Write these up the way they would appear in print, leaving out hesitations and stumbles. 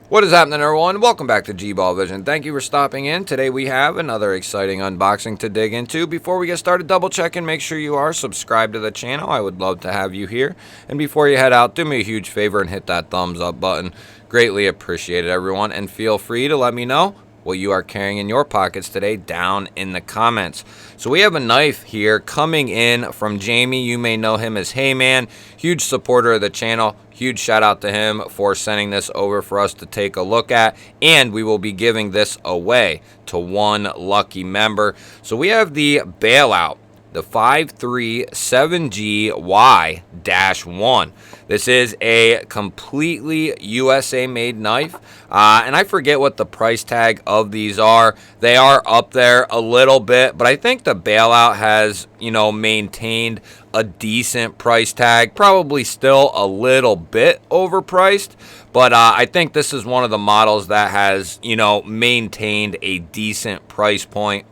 What is happening, everyone? Welcome back to G-Ball Vision. Thank you for stopping in. Today we have another exciting unboxing to dig into. Before we get started, double check and make sure you are subscribed to the channel. I would love to have you here. And before you head out, do me a huge favor and hit that thumbs up button. Greatly appreciated, everyone. And feel free to let me know what you are carrying in your pockets today down in the comments. So we have a knife here coming in from Jamie. You may know him as Hey Man, huge supporter of the channel. Huge shout out to him for sending this over for us to take a look at, and we will be giving this away to one lucky member. So we have the Bailout, the 537GY-1. This is a completely USA made knife, and I forget what the price tag of these are. They are up there a little bit, but I think the Bailout has, maintained a decent price tag, probably still a little bit overpriced, but I think this is one of the models that has, maintained a decent price point.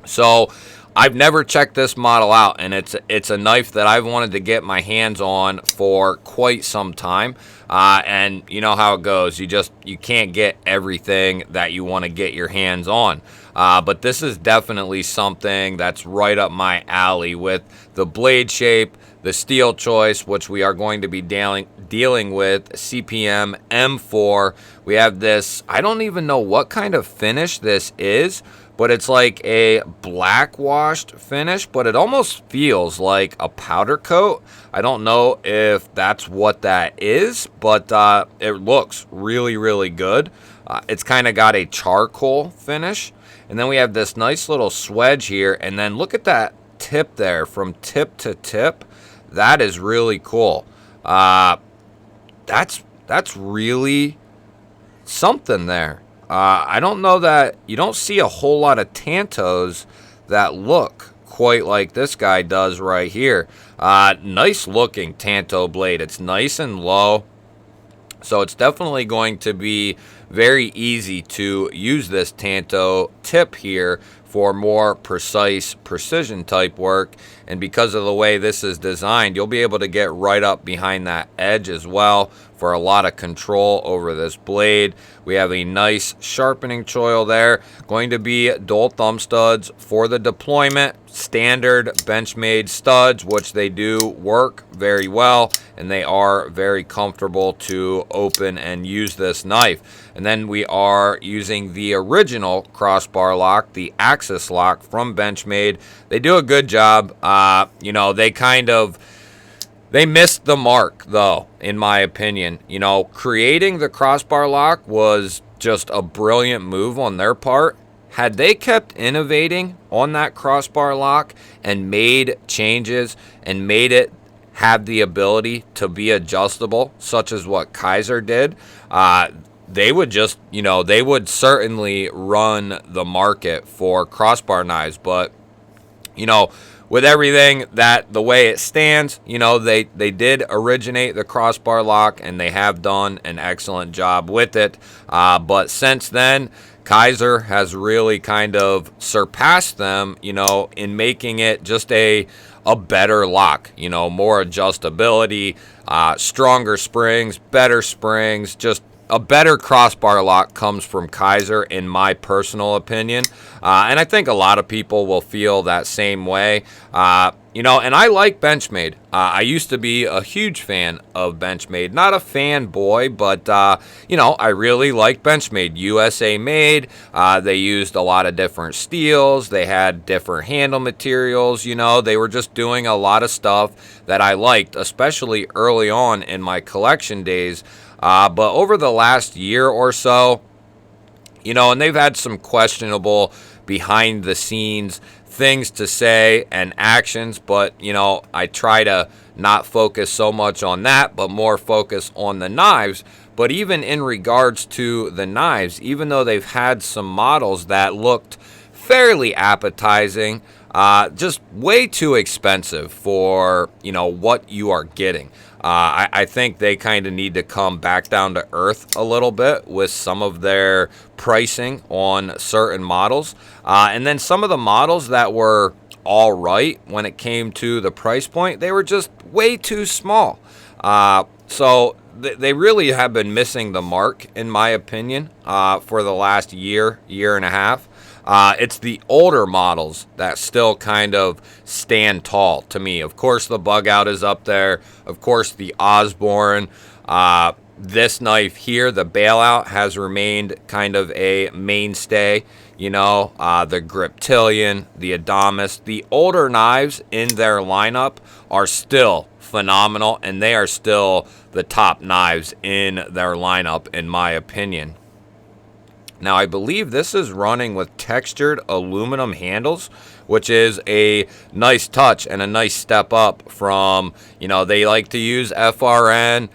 So I've never checked this model out, and it's a knife that I've wanted to get my hands on for quite some time. And you know how it goes. You can't get everything that you want to get your hands on. But this is definitely something that's right up my alley with the blade shape, the steel choice, which we are going to be dealing with, CPM M4. We have this, I don't even know what kind of finish this is, but it's like a black washed finish, but it almost feels like a powder coat. I don't know if that's what that is, but it looks really, really good. It's kind of got a charcoal finish. And then we have this nice little swedge here, and then look at that tip there from tip to tip. That is really cool. That's really something there. I don't know that you don't see a whole lot of Tantos that look quite like this guy does right here. Nice looking Tanto blade. It's nice and low, so it's definitely going to be very easy to use this Tanto tip here for more precise precision type work. And because of the way this is designed, you'll be able to get right up behind that edge as well for a lot of control over this blade. We have a nice sharpening choil there. Going to be dual thumb studs for the deployment. Standard Benchmade studs, which they do work very well, and they are very comfortable to open and use this knife. And then we are using the original crossbar lock, the Axis lock from Benchmade. They do a good job. They missed the mark, though, in my opinion. Creating the crossbar lock was just a brilliant move on their part. Had they kept innovating on that crossbar lock and made changes and made it have the ability to be adjustable, such as what Kaiser did, they would just, they would certainly run the market for crossbar knives. But, with everything that the way it stands, they did originate the crossbar lock, and they have done an excellent job with it. But since then, Kaiser has really kind of surpassed them, in making it just a better lock, more adjustability, stronger springs, better springs, just a better crossbar lock comes from Kaiser, in my personal opinion. And I think a lot of people will feel that same way. And I like Benchmade. I used to be a huge fan of Benchmade. Not a fanboy, but, I really like Benchmade. USA made. They used a lot of different steels. They had different handle materials. They were just doing a lot of stuff that I liked, especially early on in my collection days. But over the last year or so, and they've had some questionable behind the scenes things to say and actions, but, I try to not focus so much on that, but more focus on the knives. But even in regards to the knives, even though they've had some models that looked fairly appetizing, just way too expensive for, what you are getting. I think they kind of need to come back down to earth a little bit with some of their pricing on certain models. And then some of the models that were all right when it came to the price point, they were just way too small. So they really have been missing the mark, in my opinion, for the last year and a half. It's the older models that still kind of stand tall to me. Of course, the Bug Out is up there. Of course, the Osborne. This knife here, the Bailout, has remained kind of a mainstay. You know, the Griptilian, the Adamas. The older knives in their lineup are still phenomenal, and they are still the top knives in their lineup, in my opinion. Now, I believe this is running with textured aluminum handles, which is a nice touch and a nice step up from, you know, they like to use FRN.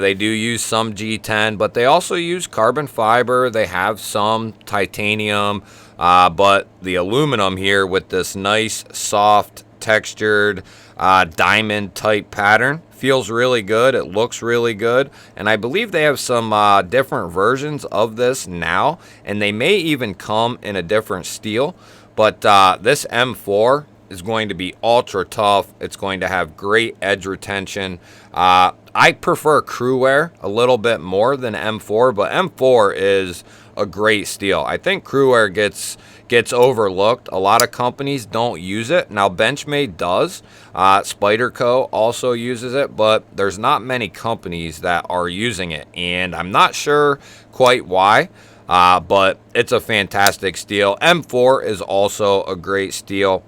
They do use some G10, but they also use carbon fiber. They have some titanium, but the aluminum here with this nice, soft, textured, diamond type pattern feels really good. It looks really good, and I believe they have some different versions of this now, and they may even come in a different steel. But this M4 is going to be ultra tough. It's going to have great edge retention. I prefer Crewwear a little bit more than M4, but M4 is a great steel. I think Crewwear gets overlooked. A lot of companies don't use it. Now, Benchmade does. Spyderco also uses it, but there's not many companies that are using it, and I'm not sure quite why, but it's a fantastic steel. M4 is also a great steel.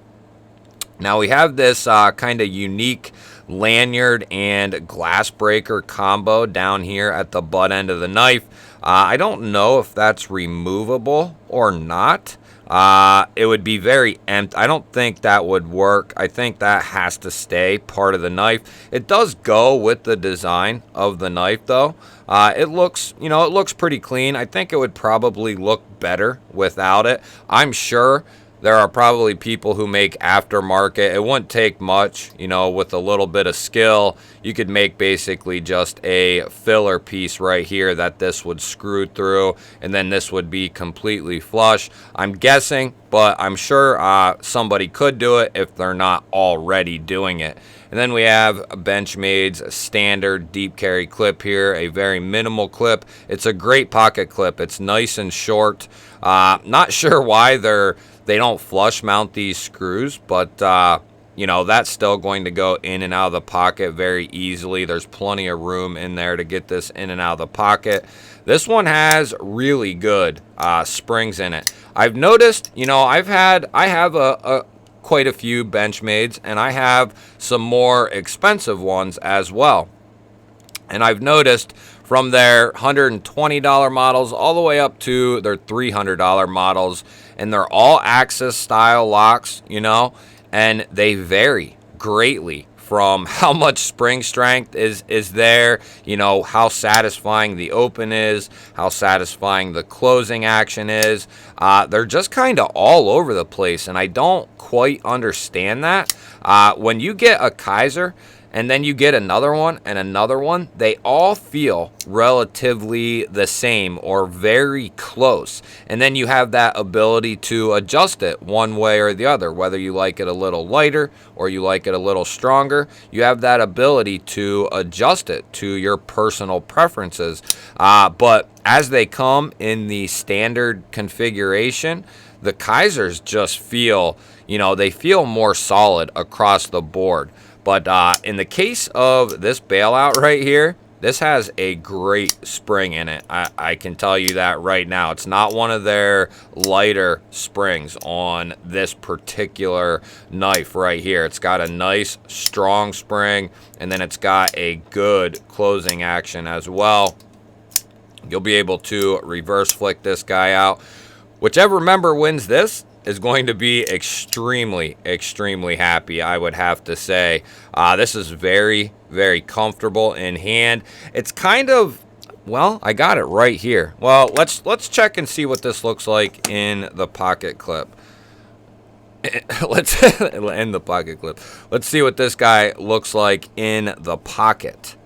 Now, we have this kind of unique lanyard and glass breaker combo down here at the butt end of the knife. I don't know if that's removable or not. It would be very empty. I don't think that would work. I think that has to stay part of the knife. It does go with the design of the knife, though. It looks, you know, it looks pretty clean. I think it would probably look better without it. I'm sure there are probably people who make aftermarket. It wouldn't take much, you know, with a little bit of skill. You could make basically just a filler piece right here that this would screw through, and then this would be completely flush. I'm guessing, but I'm sure somebody could do it if they're not already doing it. And then we have Benchmade's standard deep carry clip here, a very minimal clip. It's a great pocket clip. It's nice and short. Not sure why they don't flush mount these screws, but you know, that's still going to go in and out of the pocket very easily. There's plenty of room in there to get this in and out of the pocket. This one has really good springs in it. I've noticed, you know, I have quite a few Benchmades, and I have some more expensive ones as well. And I've noticed from their $120 models all the way up to their $300 models, and they're all Axis style locks, you know, and they vary greatly from how much spring strength is there, you know, how satisfying the open is, how satisfying the closing action is. They're just kind of all over the place, and I don't quite understand that. When you get a Kaiser and then you get another one and another one, they all feel relatively the same or very close. And then you have that ability to adjust it one way or the other, whether you like it a little lighter or you like it a little stronger. You have that ability to adjust it to your personal preferences. But as they come in the standard configuration, the Kaisers just feel, you know, they feel more solid across the board. But in the case of this Bailout right here, this has a great spring in it. I can tell you that right now. It's not one of their lighter springs on this particular knife right here. It's got a nice, strong spring, and then it's got a good closing action as well. You'll be able to reverse flick this guy out. Whichever member wins this is going to be extremely, extremely happy, I would have to say. This is very, very comfortable in hand. It's kind of, well, I got it right here. Well, let's check and see what this looks like in the pocket clip. Let's end the pocket clip. Let's see what this guy looks like in the pocket.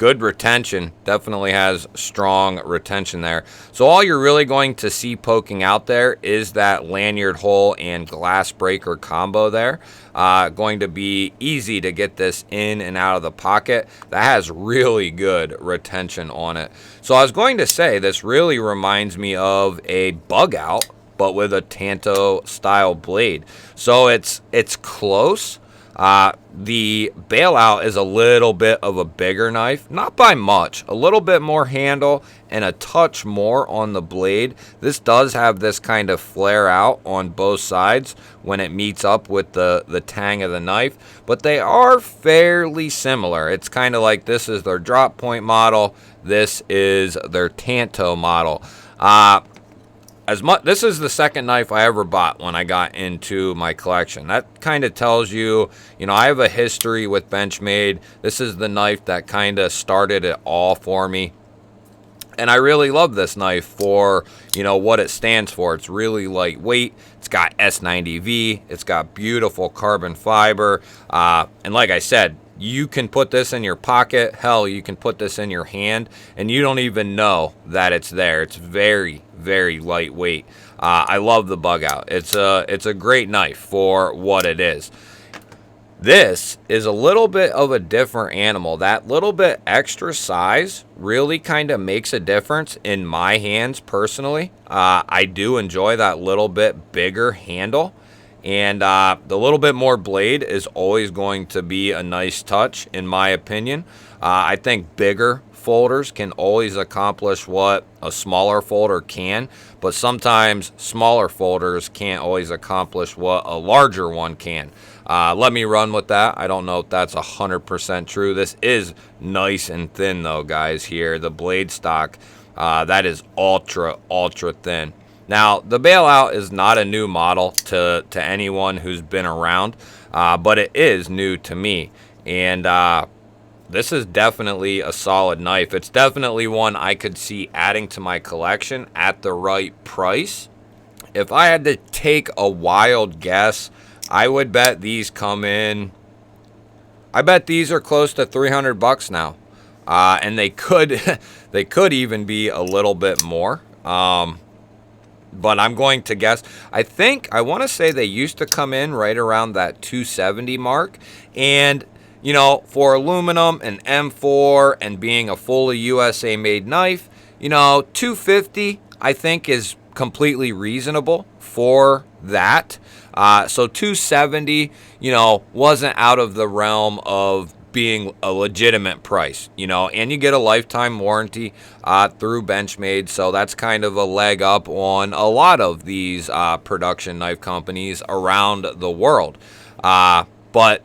good retention, definitely has strong retention there. So all you're really going to see poking out there is that lanyard hole and glass breaker combo there. Going to be easy to get this in and out of the pocket. That has really good retention on it. So I was going to say this really reminds me of a bug out, but with a Tanto style blade. So it's close. The Bailout is a little bit of a bigger knife, not by much, a little bit more handle and a touch more on the blade. This does have this kind of flare out on both sides when it meets up with the tang of the knife, but they are fairly similar. It's kind of like this is their drop point model, this is their Tanto model. This is the second knife I ever bought when I got into my collection. That kind of tells you, I have a history with Benchmade. This is the knife that kind of started it all for me. And I really love this knife for, what it stands for. It's really lightweight. It's got S90V. It's got beautiful carbon fiber. And like I said, you can put this in your pocket. Hell, you can put this in your hand, and you don't even know that it's there. It's very, very lightweight. I love the bug out. It's a great knife for what it is. This is a little bit of a different animal. That little bit extra size really kind of makes a difference in my hands personally. I do enjoy that little bit bigger handle. And the little bit more blade is always going to be a nice touch, in my opinion. I think bigger folders can always accomplish what a smaller folder can, but sometimes smaller folders can't always accomplish what a larger one can. Let me run with that. I don't know if that's 100% true. This is nice and thin, though, guys, here. The blade stock, that is ultra, ultra thin. Now, the Bailout is not a new model to anyone who's been around, but it is new to me. And this is definitely a solid knife. It's definitely one I could see adding to my collection at the right price. If I had to take a wild guess, I would bet these come in. I bet these are close to $300 now, and they could even be a little bit more. But I'm going to guess. I want to say they used to come in right around that 270 mark. And, for aluminum and M4 and being a fully USA made knife, 250 I think is completely reasonable for that. So 270, wasn't out of the realm of being a legitimate price, and you get a lifetime warranty through Benchmade, so that's kind of a leg up on a lot of these production knife companies around the world. But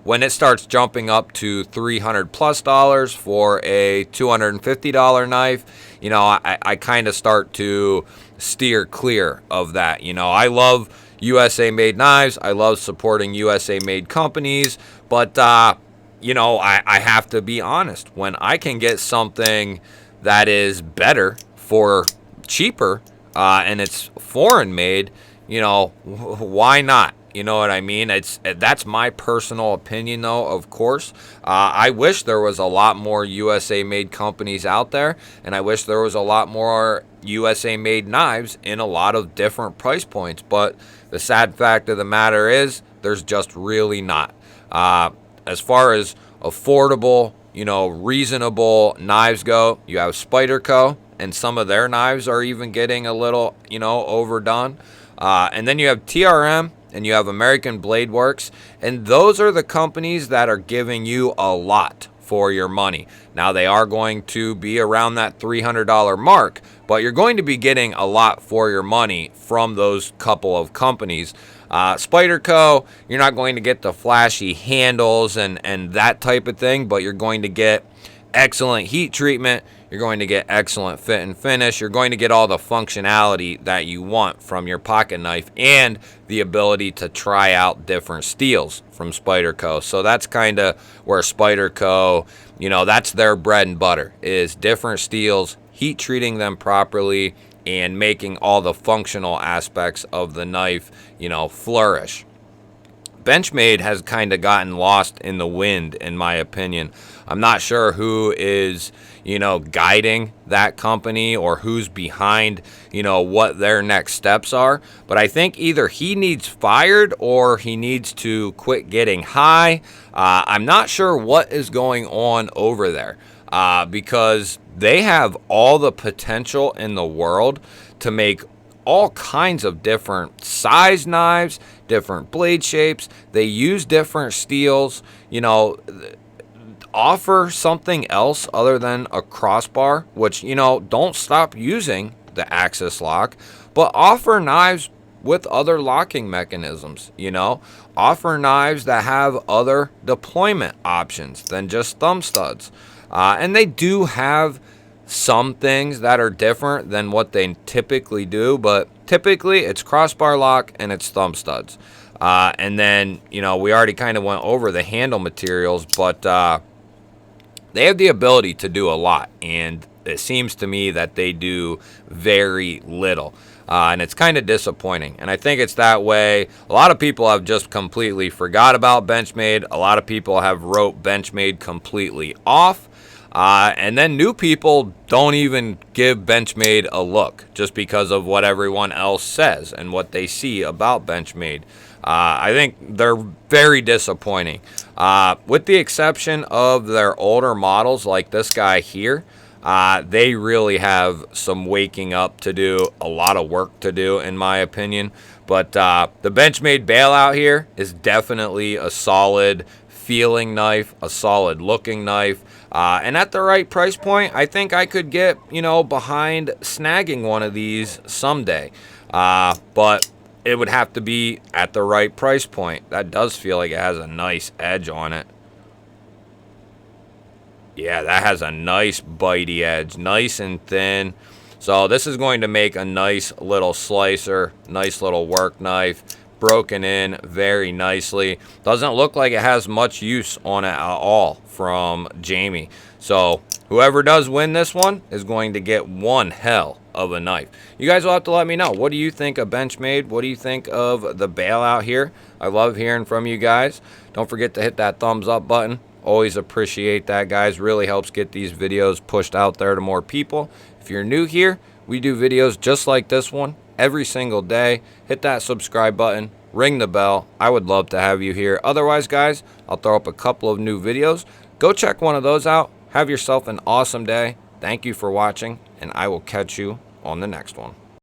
when it starts jumping up to $300+ for a $250 knife, I kind of start to steer clear of that. I love USA made knives. I love supporting USA made companies, but I have to be honest. When I can get something that is better for cheaper and it's foreign made, why not? You know what I mean? That's my personal opinion, though, of course. I wish there was a lot more USA made companies out there, and I wish there was a lot more USA made knives in a lot of different price points. But the sad fact of the matter is there's just really not. As far as affordable, reasonable knives go, you have Spyderco, and some of their knives are even getting a little, overdone. And then you have TRM, and you have American Blade Works, and those are the companies that are giving you a lot for your money. Now, they are going to be around that $300 mark, but you're going to be getting a lot for your money from those couple of companies. Spyderco, you're not going to get the flashy handles and that type of thing, but you're going to get excellent heat treatment. You're going to get excellent fit and finish. You're going to get all the functionality that you want from your pocket knife and the ability to try out different steels from Spyderco. So that's kind of where Spyderco, that's their bread and butter, is different steels, heat treating them properly, and making all the functional aspects of the knife, flourish. Benchmade has kind of gotten lost in the wind, in my opinion. I'm not sure who is, you know, guiding that company or who's behind, you know, what their next steps are. But I think either he needs fired or he needs to quit getting high. I'm not sure what is going on over there because they have all the potential in the world to make all kinds of different size knives, different blade shapes. They use different steels, you know, offer something else other than a crossbar, which, you know, don't stop using the axis lock, but offer knives with other locking mechanisms, you know, offer knives that have other deployment options than just thumb studs. And they do have some things that are different than what they typically do, but typically it's crossbar lock and it's thumb studs. And then, you know, we already kind of went over the handle materials, but they have the ability to do a lot, and it seems to me that they do very little. And it's kind of disappointing. And I think it's that way. A lot of people have just completely forgot about Benchmade. A lot of people have wrote Benchmade completely off. And then new people don't even give Benchmade a look just because of what everyone else says and what they see about Benchmade. I think they're very disappointing. With the exception of their older models like this guy here, they really have some waking up to do, a lot of work to do in my opinion. But the Benchmade Bailout here is definitely a solid feeling knife, a solid looking knife. And at the right price point, I think I could get, you know, behind snagging one of these someday. But it would have to be at the right price point. That does feel like it has a nice edge on it. Yeah, that has a nice bitey edge, nice and thin. So this is going to make a nice little slicer, nice little work knife, broken in very nicely. Doesn't look like it has much use on it at all from Jamie. So whoever does win this one is going to get one hell of a knife. You guys will have to let me know. What do you think of Benchmade? What do you think of the Bailout here? I love hearing from you guys. Don't forget to hit that thumbs up button. Always appreciate that, guys. Really helps get these videos pushed out there to more people. If you're new here, we do videos just like this one every single day. Hit that subscribe button, ring the bell. I would love to have you here. Otherwise, guys, I'll throw up a couple of new videos. Go check one of those out. Have yourself an awesome day. Thank you for watching, and I will catch you on the next one.